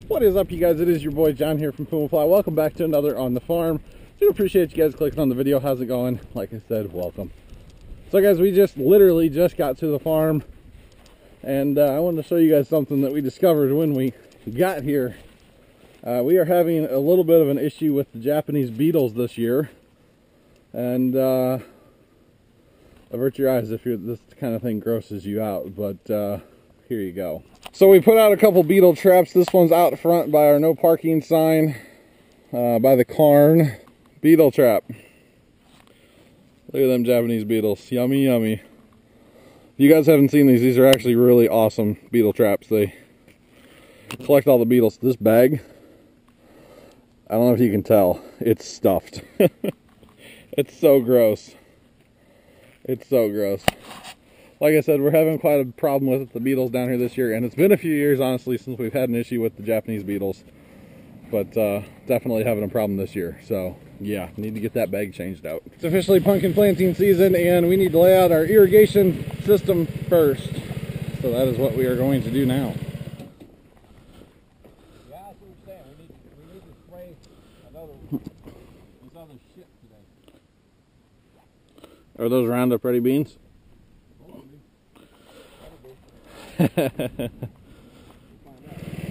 What is up, you guys? It is your boy John here from Puma Plow. Welcome back to another On the Farm. Do appreciate you guys clicking on the video. How's it going? Like I said, welcome. So guys, we literally just got to the farm, and I wanted to show you guys something that we discovered when we got here. We are having a little bit of an issue with the Japanese beetles this year, and avert your eyes if this kind of thing grosses you out, but here you go. So we put out a couple beetle traps. This one's out front by our no parking sign, by the Cairn. Beetle trap. Look at them Japanese beetles. Yummy, yummy. If you guys haven't seen these are actually really awesome beetle traps. They collect all the beetles. This bag, I don't know if you can tell, it's stuffed. It's so gross. It's so gross. Like I said, we're having quite a problem with the beetles down here this year, and it's been a few years, honestly, since we've had an issue with the Japanese beetles. But definitely having a problem this year. So yeah, need to get that bag changed out. It's officially pumpkin planting season, and we need to lay out our irrigation system first. So that is what we are going to do now. Yeah, that's what we're saying. We need to spray this other shit today. Are those Roundup Ready beans?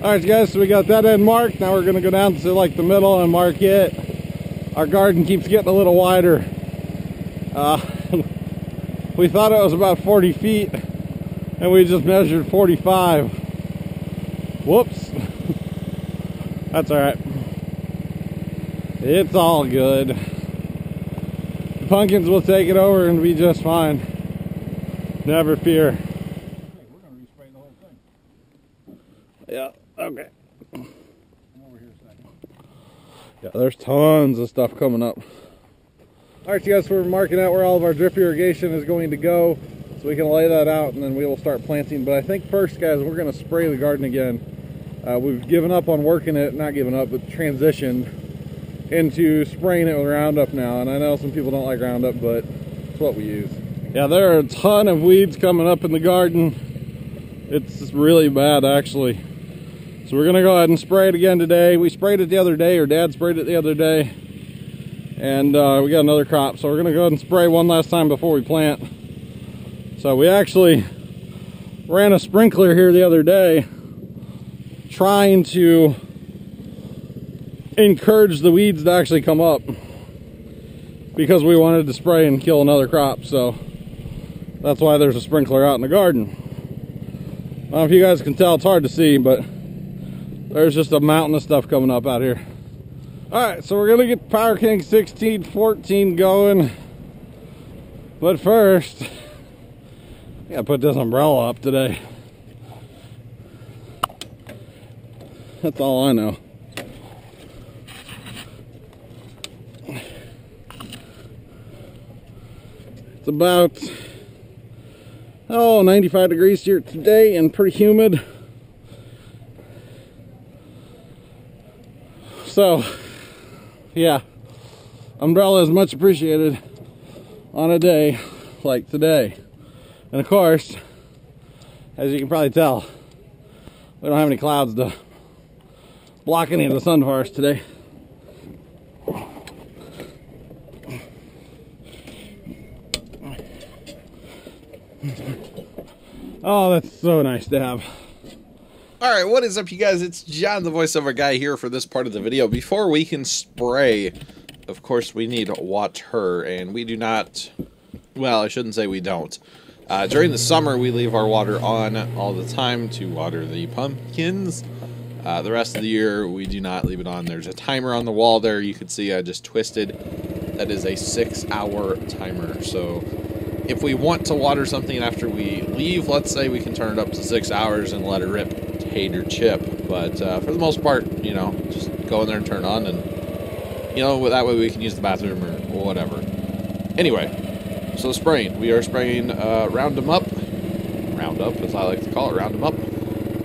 Alright guys, so we got that end marked. Now we're going to go down to like the middle and mark it. Our garden keeps getting a little wider. We thought it was about 40 feet, and we just measured 45. Whoops. That's alright. It's all good. The pumpkins will take it over and be just fine. Never fear. We're going to respray the whole thing. Yeah, okay. Come over here a second. Yeah, there's tons of stuff coming up. Alright, you guys, we're marking out where all of our drip irrigation is going to go, so we can lay that out and then we will start planting. But I think first, guys, we're going to spray the garden again. We've given up on working it, not given up, but transitioned into spraying it with Roundup now. And I know some people don't like Roundup, but it's what we use. Yeah, there are a ton of weeds coming up in the garden. It's really bad, actually. So we're going to go ahead and spray it again today. We sprayed it the other day, or Dad sprayed it the other day. And we got another crop. So we're going to go ahead and spray one last time before we plant. So we actually ran a sprinkler here the other day, trying to encourage the weeds to actually come up, because we wanted to spray and kill another crop. So that's why there's a sprinkler out in the garden. I don't know if you guys can tell, it's hard to see, but there's just a mountain of stuff coming up out here. Alright, so we're going to get Power King 1614 going. But first, I gotta put this umbrella up today. That's all I know. It's about 95 degrees here today and pretty humid. So yeah, umbrella is much appreciated on a day like today. And of course, as you can probably tell, we don't have any clouds to block any of the sun for us today. Oh, that's so nice to have. Alright, what is up, you guys? It's John, the voiceover guy, here for this part of the video. Before we can spray, of course, we need water, and we do not, well, I shouldn't say we don't. During the summer, we leave our water on all the time to water the pumpkins. The rest of the year, we do not leave it on. There's a timer on the wall there. You can see I just twisted. That is a 6-hour timer. So if we want to water something after we leave, let's say, we can turn it up to 6 hours and let it rip or chip. But for the most part, you know, just go in there and turn it on, and, you know, that way we can use the bathroom or whatever. Anyway, so spraying. We are spraying Roundup, as I like to call it, Roundup,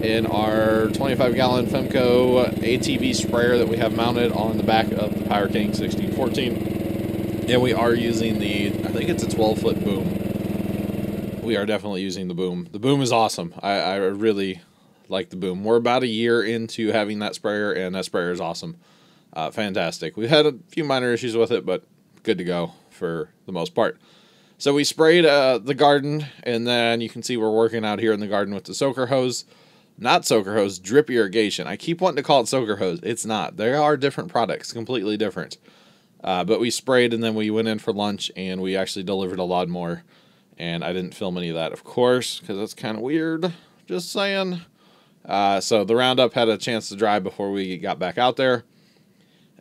in our 25-gallon Femco ATV sprayer that we have mounted on the back of the Power King 1614. And we are using the, I think it's a 12-foot boom. We are definitely using the boom. The boom is awesome. I really like the boom. We're about a year into having that sprayer, and that sprayer is awesome. Fantastic. We've had a few minor issues with it, but good to go for the most part. So we sprayed the garden, and then you can see we're working out here in the garden with the soaker hose. Not soaker hose, drip irrigation. I keep wanting to call it soaker hose. It's not. There are different products, completely different. But we sprayed, and then we went in for lunch, and we actually delivered a lot more. And I didn't film any of that, of course, because that's kind of weird. Just saying. So the Roundup had a chance to dry before we got back out there.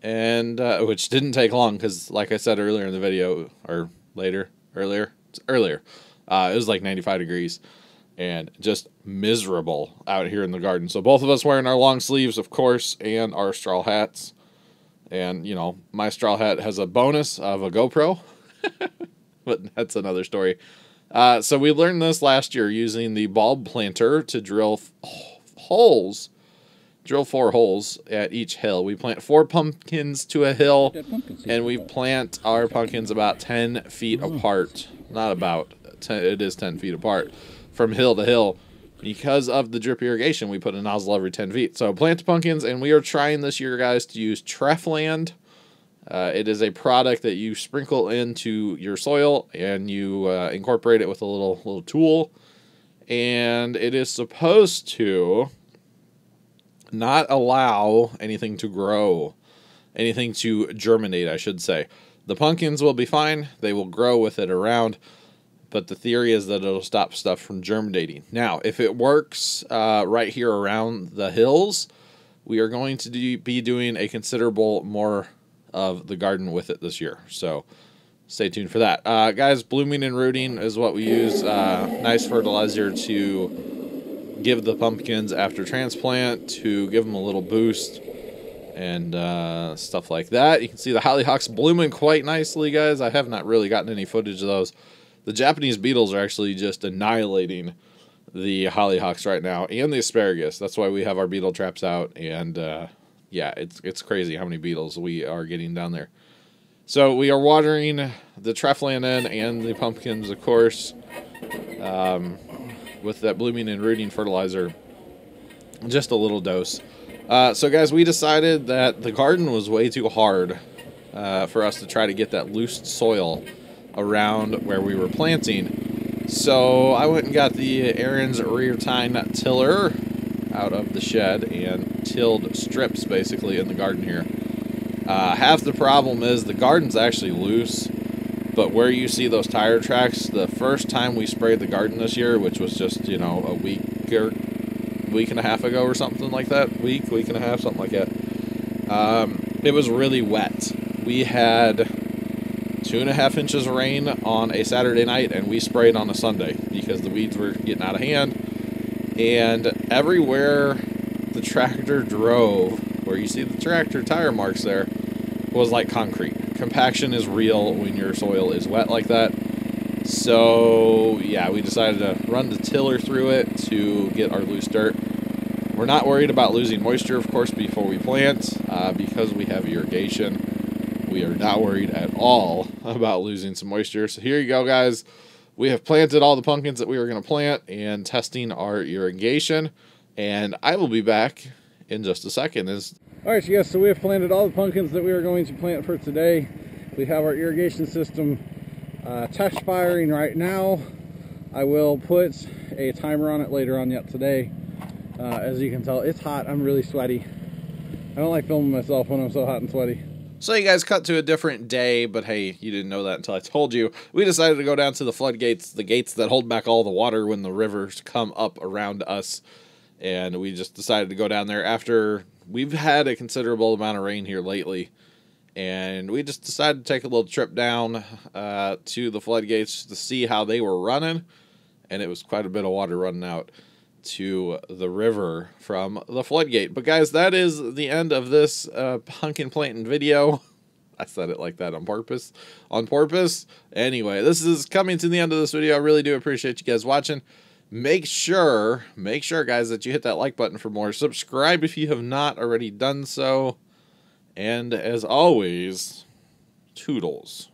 And which didn't take long, because like I said earlier in the video, or earlier, it was like 95 degrees. And just miserable out here in the garden. So both of us wearing our long sleeves, of course, and our straw hats. And, you know, my straw hat has a bonus of a GoPro. But that's another story. So we learned this last year using the bulb planter to drill holes. Drill 4 holes at each hill. We plant 4 pumpkins to a hill. And we plant our pumpkins about 10 feet apart. Not about. It is 10 feet apart. From hill to hill. Because of the drip irrigation, we put a nozzle every 10 feet. So plant the pumpkins, and we are trying this year, guys, to use Trefland. It is a product that you sprinkle into your soil, and you incorporate it with a little tool. And it is supposed to not allow anything to grow. Anything to germinate, I should say. The pumpkins will be fine. They will grow with it around. But the theory is that it'll stop stuff from germinating. Now, if it works right here around the hills, we are going to be doing a considerable more of the garden with it this year. So stay tuned for that. Guys, blooming and rooting is what we use. Nice fertilizer to give the pumpkins after transplant, to give them a little boost and stuff like that. You can see the hollyhocks blooming quite nicely, guys. I have not really gotten any footage of those. The Japanese beetles are actually just annihilating the hollyhocks right now, and the asparagus. That's why we have our beetle traps out, and yeah, it's crazy how many beetles we are getting down there. So we are watering the Trefland in and the pumpkins, of course, with that blooming and rooting fertilizer. Just a little dose. So guys, we decided that the garden was way too hard for us to try to get that loose soil around where we were planting. So I went and got the Aaron's rear tine tiller out of the shed and tilled strips basically in the garden here. Half the problem is the garden's actually loose, but where you see those tire tracks, the first time we sprayed the garden this year, which was just, you know, a week and a half ago or something like that, week and a half, something like that, it was really wet. We had 2.5 inches of rain on a Saturday night, and we sprayed on a Sunday because the weeds were getting out of hand. And everywhere the tractor drove, where you see the tractor tire marks there, was like concrete. Compaction is real when your soil is wet like that. So yeah, we decided to run the tiller through it to get our loose dirt. We're not worried about losing moisture, of course, before we plant, because we have irrigation. We are not worried at all about losing some moisture. So here you go, guys. We have planted all the pumpkins that we were going to plant and testing our irrigation. And I will be back in just a second. All right, yes, so we have planted all the pumpkins that we are going to plant for today. We have our irrigation system test firing right now. I will put a timer on it later on yet today. As you can tell, it's hot. I'm really sweaty. I don't like filming myself when I'm so hot and sweaty. So you guys cut to a different day, but hey, you didn't know that until I told you. We decided to go down to the floodgates, the gates that hold back all the water when the rivers come up around us. And we just decided to go down there after we've had a considerable amount of rain here lately. And we just decided to take a little trip down to the floodgates to see how they were running. And it was quite a bit of water running out to the river from the floodgate. But guys, that is the end of this pumpkin planting video. I said it like that on purpose. Anyway, this is coming to the end of this video. I really do appreciate you guys watching. Make sure guys, that you hit that like button for more. Subscribe if you have not already done so. And as always, toodles.